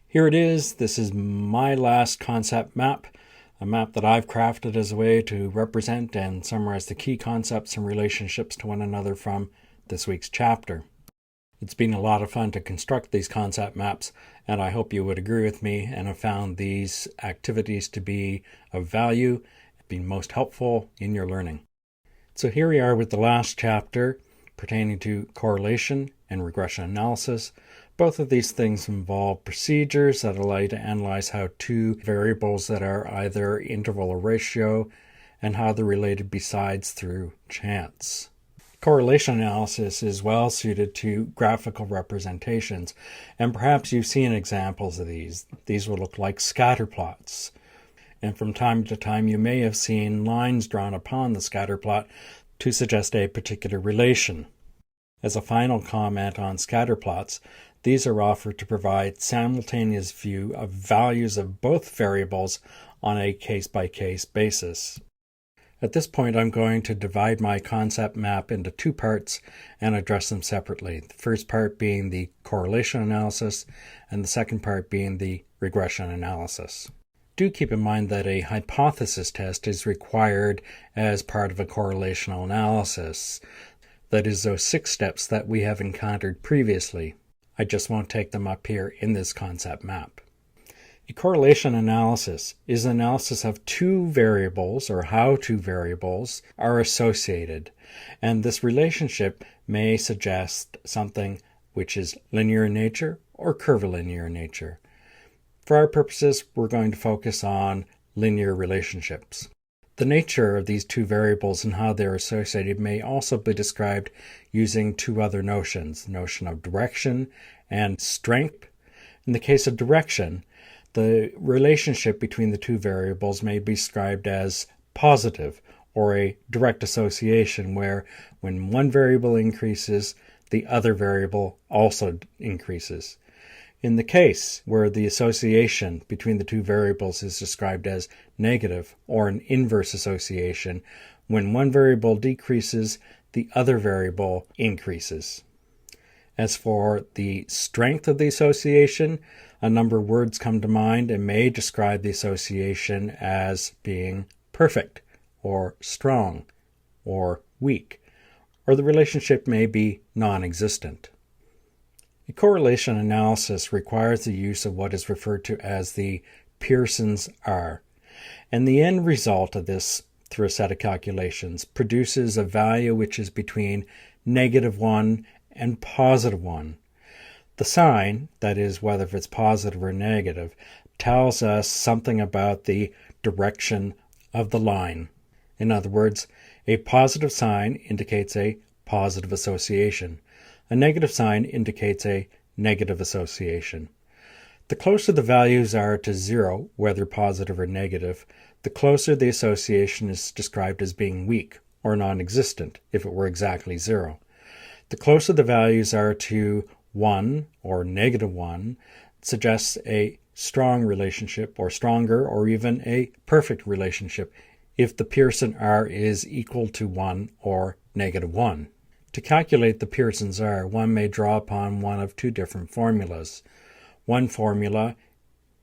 Here it is. This is my last concept map, a map that I've crafted as a way to represent and summarize the key concepts and relationships to one another from this week's chapter. It's been a lot of fun to construct these concept maps, and I hope you would agree with me and have found these activities to be of value, being most helpful in your learning. So here we are with the last chapter pertaining to correlation and regression analysis. Both of these things involve procedures that allow you to analyze how two variables that are either interval or ratio and how they're related besides through chance. Correlation analysis is well suited to graphical representations, and perhaps you've seen examples of these. These will look like scatter plots. And from time to time you may have seen lines drawn upon the scatter plot to suggest a particular relation. As a final comment on scatter plots, these are offered to provide simultaneous view of values of both variables on a case-by-case basis. At this point, I'm going to divide my concept map into two parts and address them separately. The first part being the correlation analysis and the second part being the regression analysis. Do keep in mind that a hypothesis test is required as part of a correlational analysis. That is those 6 steps that we have encountered previously. I just won't take them up here in this concept map. A correlation analysis is an analysis of two variables or how two variables are associated, and this relationship may suggest something which is linear in nature or curvilinear in nature. For our purposes, we're going to focus on linear relationships. The nature of these two variables and how they're associated may also be described using two other notions, the notion of direction and strength. In the case of direction, the relationship between the two variables may be described as positive, or a direct association where when one variable increases, the other variable also increases. In the case where the association between the two variables is described as negative, or an inverse association, when one variable decreases, the other variable increases. As for the strength of the association, a number of words come to mind and may describe the association as being perfect, or strong, or weak, or the relationship may be non-existent. A correlation analysis requires the use of what is referred to as the Pearson's R, and the end result of this, through a set of calculations, produces a value which is between -1 and +1. The sign, that is, whether it's positive or negative, tells us something about the direction of the line. In other words, a positive sign indicates a positive association. A negative sign indicates a negative association. The closer the values are to 0, whether positive or negative, the closer the association is described as being weak or non-existent if it were exactly 0. The closer the values are to 1 or -1 suggests a strong relationship or stronger or even a perfect relationship if the Pearson R is equal to 1 or -1. To calculate the Pearson's R, one may draw upon one of two different formulas. One formula,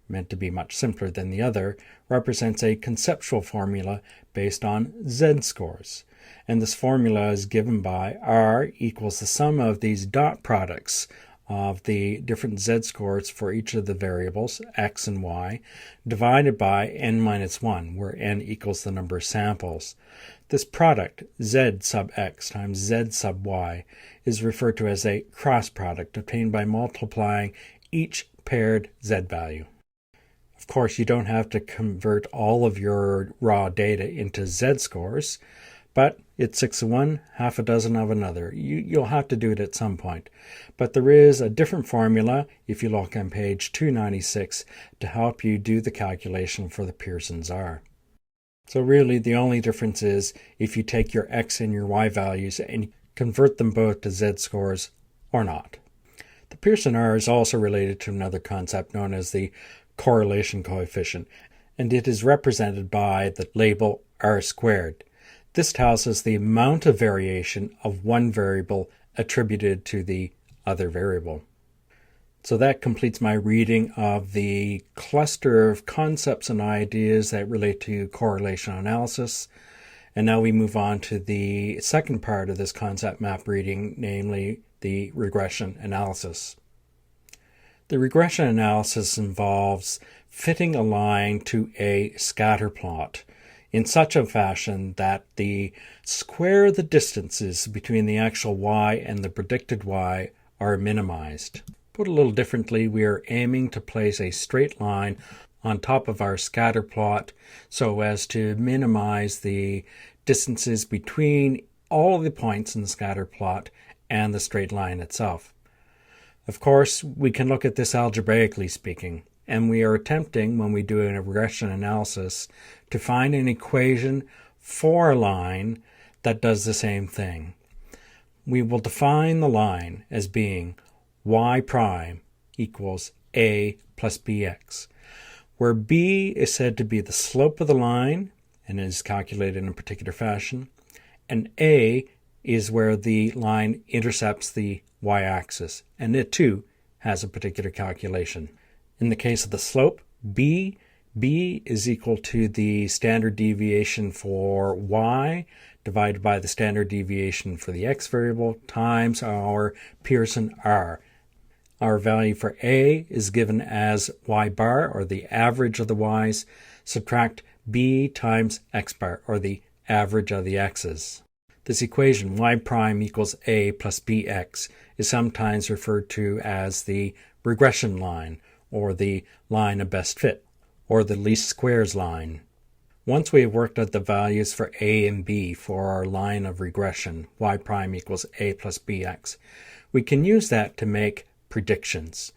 meant to be much simpler than the other, represents a conceptual formula based on z-scores. And this formula is given by R equals the sum of these dot products of the different z-scores for each of the variables, x and y, divided by n-1, where n equals the number of samples. This product, z sub x times z sub y, is referred to as a cross product obtained by multiplying each paired z value. Of course, you don't have to convert all of your raw data into z-scores, but it's 6 of one, half a dozen of another. You'll have to do it at some point. But there is a different formula, if you look on page 296, to help you do the calculation for the Pearson's R. So really the only difference is if you take your x and your y values and convert them both to z-scores or not. The Pearson R is also related to another concept known as the correlation coefficient, and it is represented by the label R squared. This tells us the amount of variation of one variable attributed to the other variable. So that completes my reading of the cluster of concepts and ideas that relate to correlation analysis. And now we move on to the second part of this concept map reading, namely the regression analysis. The regression analysis involves fitting a line to a scatter plot in such a fashion that the square of the distances between the actual y and the predicted y are minimized. Put a little differently, we are aiming to place a straight line on top of our scatter plot so as to minimize the distances between all the points in the scatter plot and the straight line itself. Of course, we can look at this algebraically speaking, and we are attempting, when we do a regression analysis, to find an equation for a line that does the same thing. We will define the line as being y prime equals a plus bx, where b is said to be the slope of the line and is calculated in a particular fashion, and a is where the line intercepts the y-axis, and it too has a particular calculation. In the case of the slope, b is equal to the standard deviation for y divided by the standard deviation for the x variable times our Pearson r. Our value for a is given as y bar, or the average of the y's. Subtract b times x bar, or the average of the x's. This equation, y prime equals a plus bx, is sometimes referred to as the regression line, or the line of best fit, or the least squares line. Once we have worked out the values for a and b for our line of regression, y prime equals a plus bx, we can use that to make predictions.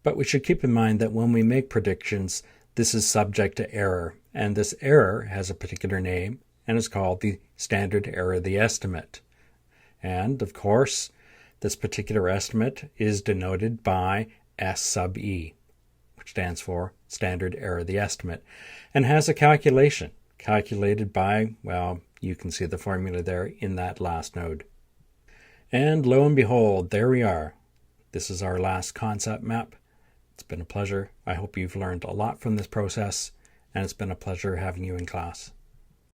But we should keep in mind that when we make predictions, this is subject to error, and this error has a particular name and is called the standard error of the estimate. And, of course, this particular estimate is denoted by S sub e, which stands for standard error of the estimate, and has a calculation calculated by, well, you can see the formula there in that last node. And lo and behold, there we are. This is our last concept map. It's been a pleasure. I hope you've learned a lot from this process, and it's been a pleasure having you in class.